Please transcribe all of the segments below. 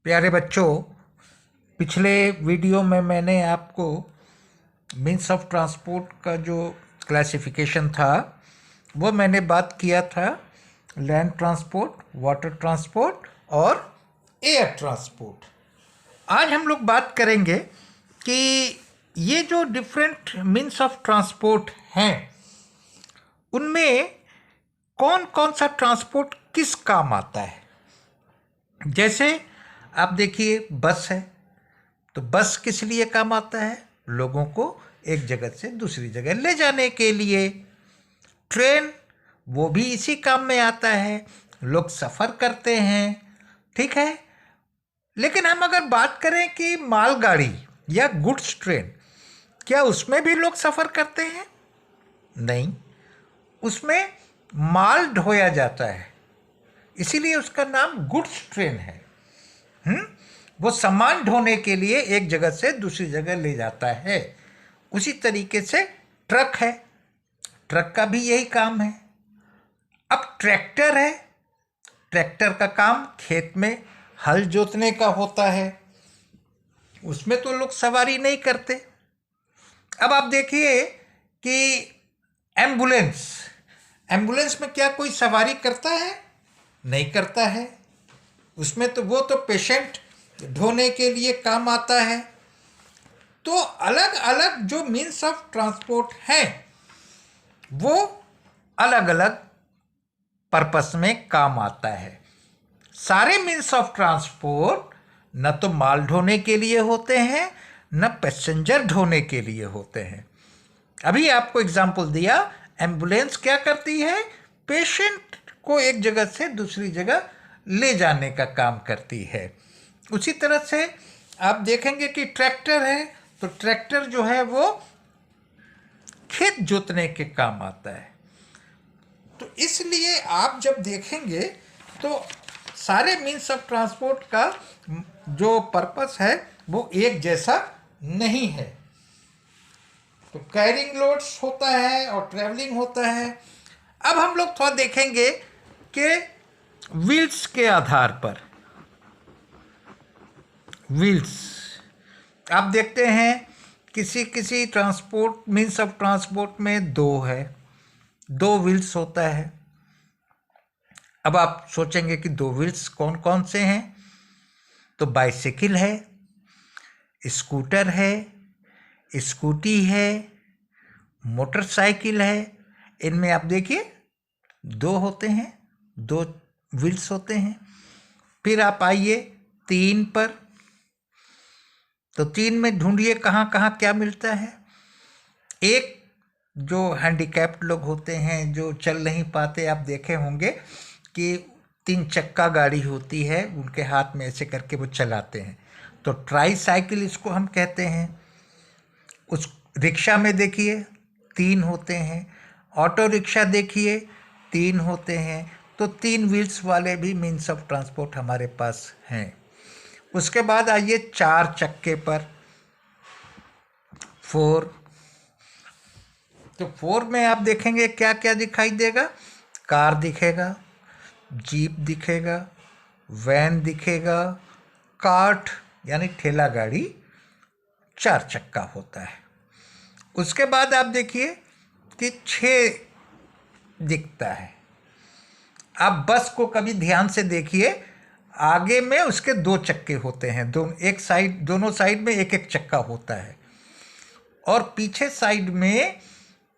प्यारे बच्चों, पिछले वीडियो में मैंने आपको मीन्स ऑफ ट्रांसपोर्ट का जो क्लासिफिकेशन था वो मैंने बात किया था लैंड ट्रांसपोर्ट, वाटर ट्रांसपोर्ट और एयर ट्रांसपोर्ट। आज हम लोग बात करेंगे कि ये जो डिफरेंट मीन्स ऑफ ट्रांसपोर्ट हैं उनमें कौन कौन सा ट्रांसपोर्ट किस काम आता है। जैसे आप देखिए, बस है तो बस किस लिए काम आता है? लोगों को एक जगह से दूसरी जगह ले जाने के लिए। ट्रेन वो भी इसी काम में आता है, लोग सफ़र करते हैं, ठीक है। लेकिन हम अगर बात करें कि मालगाड़ी या गुड्स ट्रेन, क्या उसमें भी लोग सफ़र करते हैं? नहीं, उसमें माल ढोया जाता है, इसीलिए उसका नाम गुड्स ट्रेन है। वो सामान ढोने के लिए एक जगह से दूसरी जगह ले जाता है। उसी तरीके से ट्रक है, ट्रक का भी यही काम है। अब ट्रैक्टर है, ट्रैक्टर का काम खेत में हल जोतने का होता है, उसमें तो लोग सवारी नहीं करते। अब आप देखिए कि एम्बुलेंस, एम्बुलेंस में क्या कोई सवारी करता है? नहीं करता है। उसमें तो वो तो पेशेंट ढोने के लिए काम आता है। तो अलग अलग जो मीन्स ऑफ ट्रांसपोर्ट हैं वो अलग अलग पर्पस में काम आता है। सारे मीन्स ऑफ ट्रांसपोर्ट न तो माल ढोने के लिए होते हैं, न पैसेंजर ढोने के लिए होते हैं। अभी आपको एग्जाम्पल दिया, एम्बुलेंस क्या करती है? पेशेंट को एक जगह से दूसरी जगह ले जाने का काम करती है। उसी तरह से आप देखेंगे कि ट्रैक्टर है तो ट्रैक्टर जो है वो खेत जोतने के काम आता है। तो इसलिए आप जब देखेंगे तो सारे मीन्स ऑफ ट्रांसपोर्ट का जो पर्पस है वो एक जैसा नहीं है। तो कैरिंग लोड्स होता है और ट्रैवलिंग होता है। अब हम लोग थोड़ा देखेंगे कि व्हील्स के आधार पर, व्हील्स आप देखते हैं किसी किसी ट्रांसपोर्ट मीन्स ऑफ ट्रांसपोर्ट में दो व्हील्स होता है। अब आप सोचेंगे कि दो व्हील्स कौन कौन से हैं? तो बाइसिकल है, स्कूटर है, स्कूटी है, मोटरसाइकिल है। इनमें आप देखिए दो होते हैं, दो व्हील्स होते हैं। फिर आप आइए तीन पर, तो तीन में ढूंढिए कहाँ कहाँ क्या मिलता है। एक जो हैंडीकैप्ड लोग होते हैं, जो चल नहीं पाते, आप देखे होंगे कि तीन चक्का गाड़ी होती है, उनके हाथ में ऐसे करके वो चलाते हैं, तो ट्राई साइकिल इसको हम कहते हैं। उस रिक्शा में देखिए तीन होते हैं, ऑटो रिक्शा देखिए तीन होते हैं। तो तीन व्हील्स वाले भी मीन्स ऑफ ट्रांसपोर्ट हमारे पास हैं। उसके बाद आइए चार चक्के पर, फोर। तो फोर में आप देखेंगे क्या क्या दिखाई देगा? कार दिखेगा, जीप दिखेगा, वैन दिखेगा, कार्ट यानी ठेला गाड़ी चार चक्का होता है। उसके बाद आप देखिए कि छः दिखता है। आप बस को कभी ध्यान से देखिए, आगे में उसके दो चक्के होते हैं, दोनों साइड में एक एक चक्का होता है, और पीछे साइड में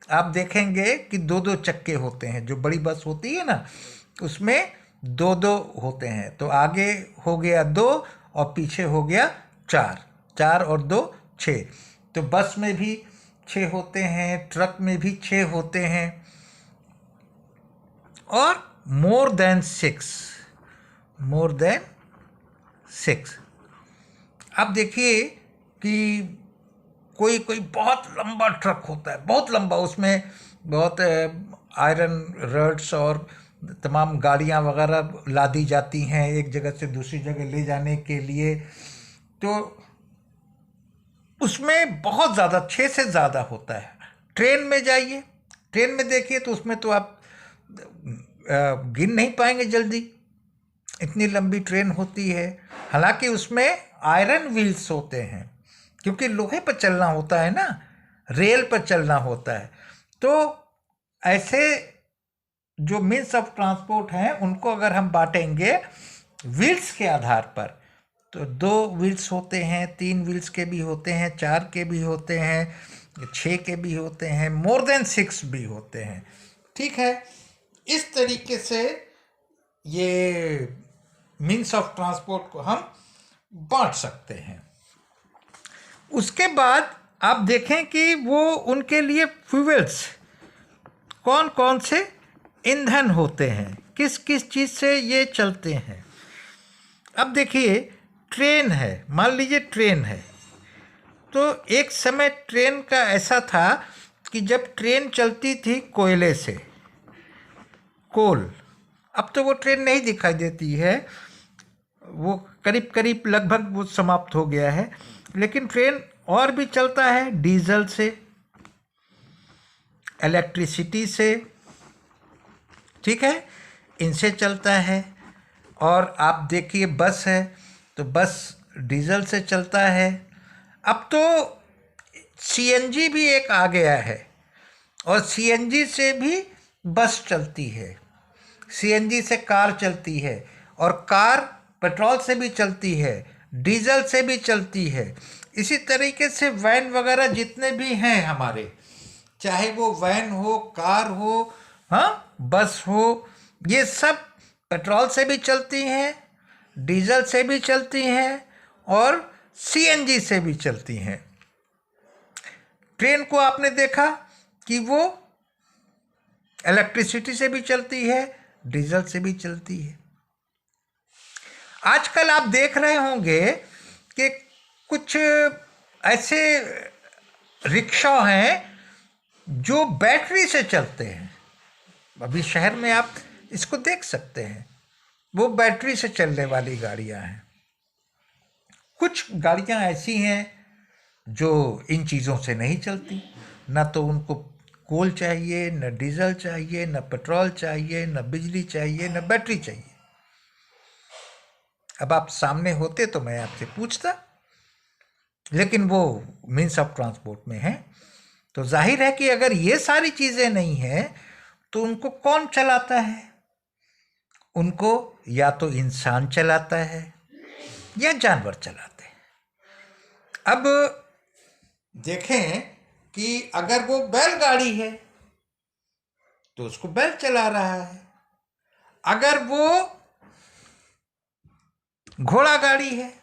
आप देखेंगे कि दो दो चक्के होते हैं। जो बड़ी बस होती है ना, उसमें दो दो होते हैं। तो आगे हो गया दो और पीछे हो गया चार, चार और दो छः। तो बस में भी छः होते हैं, ट्रक में भी छः होते हैं, और मोर देन सिक्स। आप देखिए कि कोई कोई बहुत लंबा ट्रक होता है, बहुत लंबा, उसमें बहुत आयरन रड्स और तमाम गाड़ियां वगैरह लादी जाती हैं एक जगह से दूसरी जगह ले जाने के लिए। तो उसमें बहुत ज़्यादा, छः से ज़्यादा होता है। ट्रेन में जाइए, ट्रेन में देखिए तो उसमें तो आप गिन नहीं पाएंगे जल्दी। इतनी लंबी ट्रेन होती है। हालांकि उसमें आयरन व्हील्स होते हैं, क्योंकि लोहे पर चलना होता है ना, रेल पर चलना होता है। तो ऐसे जो मीन्स ऑफ ट्रांसपोर्ट हैं उनको अगर हम बांटेंगे व्हील्स के आधार पर, तो 2 व्हील्स होते हैं, 3 व्हील्स के भी होते हैं, 4 के भी होते हैं, 6 के भी होते हैं, मोर देन 6 भी होते हैं। ठीक है, इस तरीके से ये मीन्स ऑफ ट्रांसपोर्ट को हम बांट सकते हैं। उसके बाद आप देखें कि वो उनके लिए फ्यूल्स कौन कौन से ईंधन होते हैं, किस किस चीज़ से ये चलते हैं। अब देखिए, ट्रेन है, मान लीजिए ट्रेन है, तो एक समय ट्रेन का ऐसा था कि जब ट्रेन चलती थी कोयले से, कोल, अब तो वो ट्रेन नहीं दिखाई देती है, वो करीब करीब लगभग वो समाप्त हो गया है। लेकिन ट्रेन और भी चलता है डीजल से, इलेक्ट्रिसिटी से, ठीक है, इनसे चलता है। और आप देखिए बस है, तो बस डीजल से चलता है। अब तो सीएनजी भी एक आ गया है, और सीएनजी से भी बस चलती है, सीएनजी से कार चलती है, और कार पेट्रोल से भी चलती है, डीजल से भी चलती है। इसी तरीके से वैन वगैरह जितने भी हैं हमारे, चाहे वो वैन हो, कार हो, हाँ, बस हो, ये सब पेट्रोल से भी चलती हैं, डीजल से भी चलती हैं, और सीएनजी से भी चलती हैं। ट्रेन को आपने देखा कि वो इलेक्ट्रिसिटी से भी चलती है, डीजल से भी चलती है। आजकल आप देख रहे होंगे कि कुछ ऐसे रिक्शा हैं जो बैटरी से चलते हैं। अभी शहर में आप इसको देख सकते हैं, वो बैटरी से चलने वाली गाड़ियां हैं। कुछ गाड़ियां ऐसी हैं जो इन चीज़ों से नहीं चलती, ना तो उनको कोल चाहिए, न डीजल चाहिए, न पेट्रोल चाहिए, न बिजली चाहिए, न बैटरी चाहिए। अब आप सामने होते तो मैं आपसे पूछता, लेकिन वो मीन्स ऑफ ट्रांसपोर्ट में है, तो जाहिर है कि अगर ये सारी चीज़ें नहीं हैं तो उनको कौन चलाता है? उनको या तो इंसान चलाता है या जानवर चलाते हैं। अब देखें कि अगर वो बैलगाड़ी है तो उसको बैल चला रहा है, अगर वो घोड़ा गाड़ी है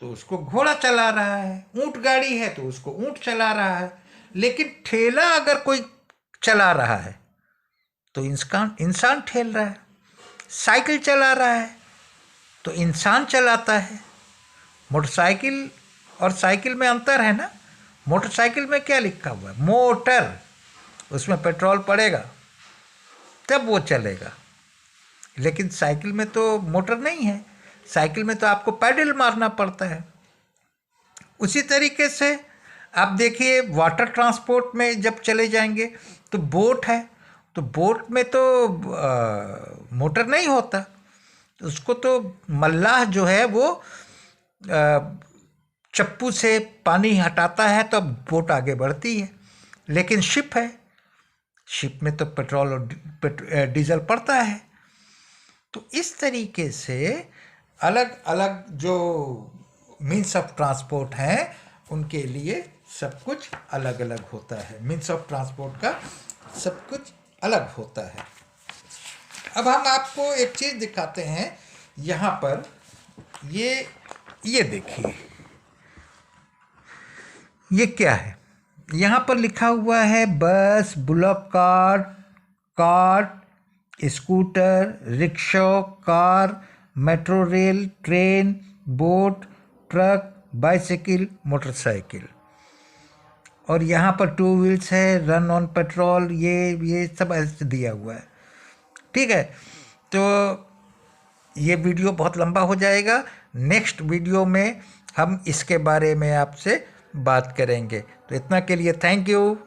तो उसको घोड़ा चला रहा है, ऊंट गाड़ी है तो उसको ऊंट चला रहा है। लेकिन ठेला अगर कोई चला रहा है तो इंसान ठेल रहा है, साइकिल चला रहा है तो इंसान चलाता है। मोटरसाइकिल और साइकिल में अंतर है ना, मोटरसाइकिल में क्या लिखा हुआ है? मोटर, उसमें पेट्रोल पड़ेगा तब वो चलेगा। लेकिन साइकिल में तो मोटर नहीं है, साइकिल में तो आपको पैडल मारना पड़ता है। उसी तरीके से आप देखिए वाटर ट्रांसपोर्ट में जब चले जाएंगे तो बोट है, तो बोट में तो मोटर नहीं होता, उसको तो मल्लाह जो है वो चप्पू से पानी हटाता है तो बोट आगे बढ़ती है। लेकिन शिप है, शिप में तो पेट्रोल और डीजल पड़ता है। तो इस तरीके से अलग अलग जो मीन्स ऑफ ट्रांसपोर्ट हैं उनके लिए सब कुछ अलग अलग होता है। मीन्स ऑफ ट्रांसपोर्ट का सब कुछ अलग होता है। अब हम आपको एक चीज़ दिखाते हैं यहाँ पर, ये देखिए, ये क्या है? यहाँ पर लिखा हुआ है बस, bullock cart, scooter, rickshaw, car, metro rail, train, boat, truck, bicycle, motorcycle. और यहाँ पर 2 व्हील्स है, रन ऑन पेट्रोल, ये सब ऐसे दिया हुआ है। ठीक है, तो ये वीडियो बहुत लंबा हो जाएगा। नेक्स्ट वीडियो में हम इसके बारे में आपसे बात करेंगे। तो इतना के लिए थैंक यू।